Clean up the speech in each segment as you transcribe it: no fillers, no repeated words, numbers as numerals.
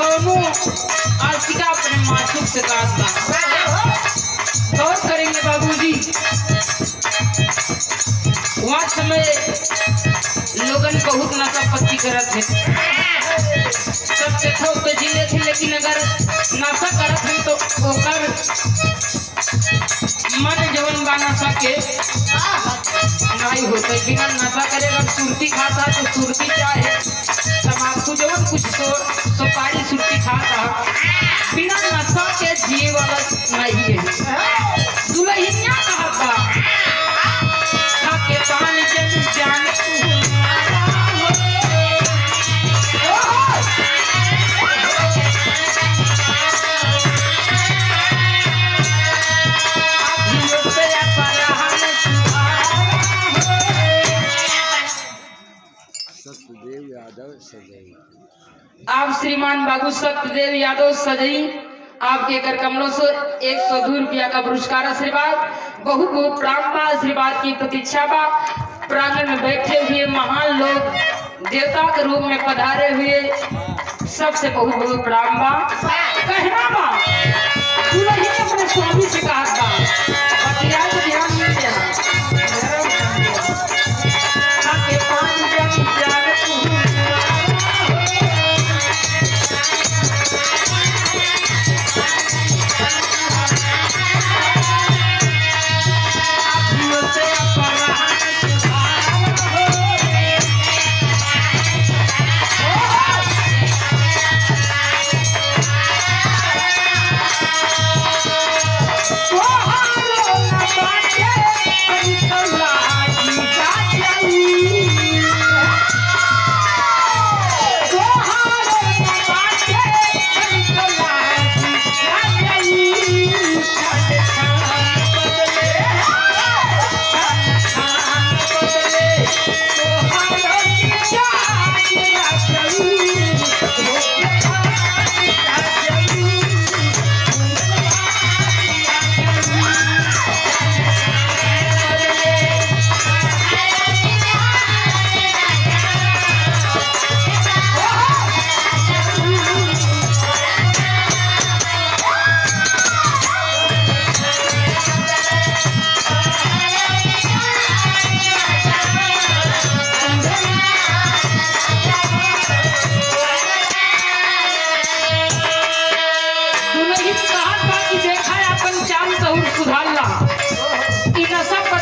कौनो आशिका अपने मासूक से कहा गौर करेंगे बाबूजी। वहाँ समय लोगन बहुत नशा पत्ती करत है, सबसे थोक तो जिले थे, लेकिन अगर नशा करत है तो ओकर मन जवन बा नशा के नहीं होता। बिना नशा करे अगर सुरती खाता तो सुरती चाहे तम्बाकू जवन कुछ सुपारी सुरती खाता, बिना नशा के जिए वाला नहीं है। दुल्हनिया कहा था के पान जन जान सत्यदेव यादव सजई। आप श्रीमान बाबू सत्यदेव यादव सजई आपके कर कमलों से 102 रुपया का पुरस्कार आशीर्वाद, बहुत बहुत प्राण बा, आशीर्वाद की प्रतीक्षा बा। प्रांगण में बैठे हुए महान लोग देवता के रूप में पधारे हुए सबसे बहुत बहुत प्राण बा। कहना बा दुल्हन अपने स्वामी से कहा था बतिया को ध्यान नहीं देना के पान जन जान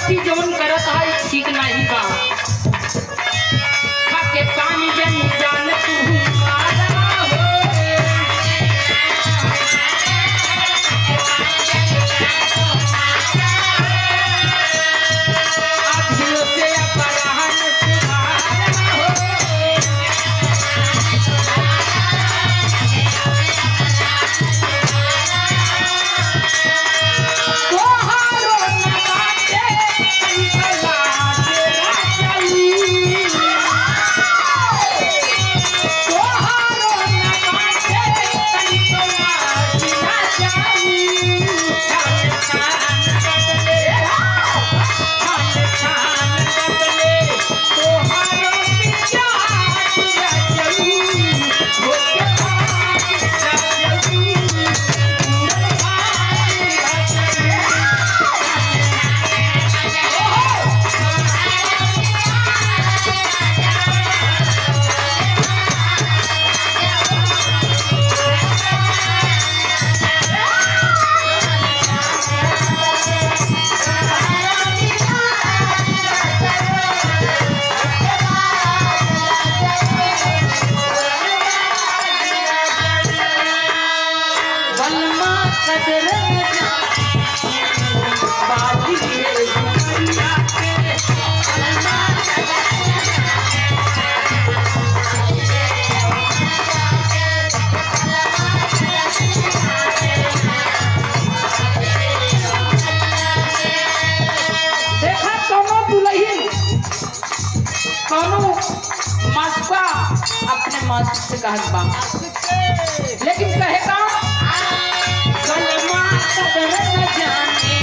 जवन करत है ठीक नहीं बा। खाके पानी जन जान तू अपने मास्टर से कहत बा, लेकिन कहेगा कलमा कदर न जाने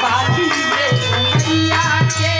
बाजी में दुनिया के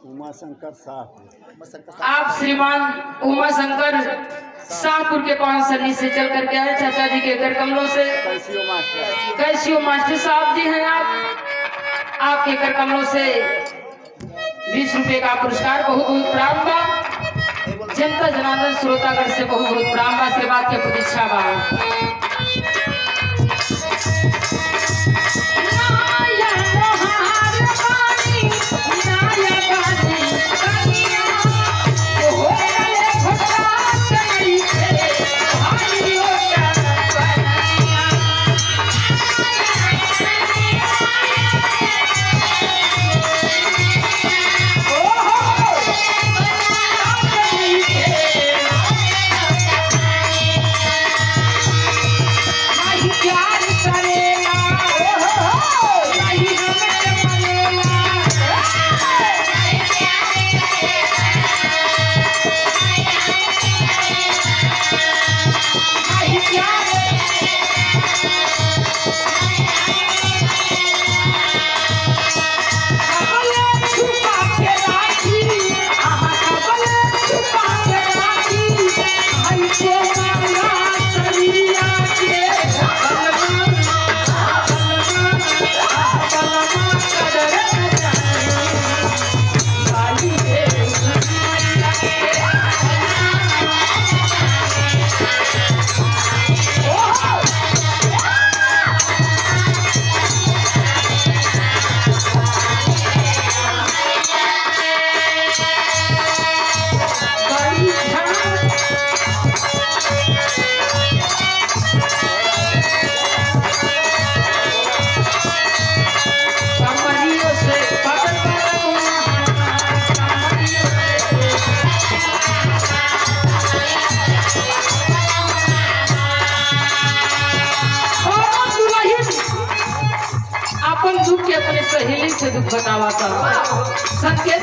उमाशंकर शाहपुर। आप श्रीमान उमा शंकर शाहपुर के पास सन्नी से चल करके आए चाचा जी के कर कमलों से। कैसियो मास्टर साहब जी हैं आप, आपके कर कमलों से 20 रुपए का पुरस्कार। बहुत बहुत प्रणाम बा। जनता जनार्दन श्रोतागढ़ से बहुत बहुत प्रणाम बा। आशीर्वाद के प्रतीक्षा बा। दुख के अपने सहेली से दुख बतावा था। सत्य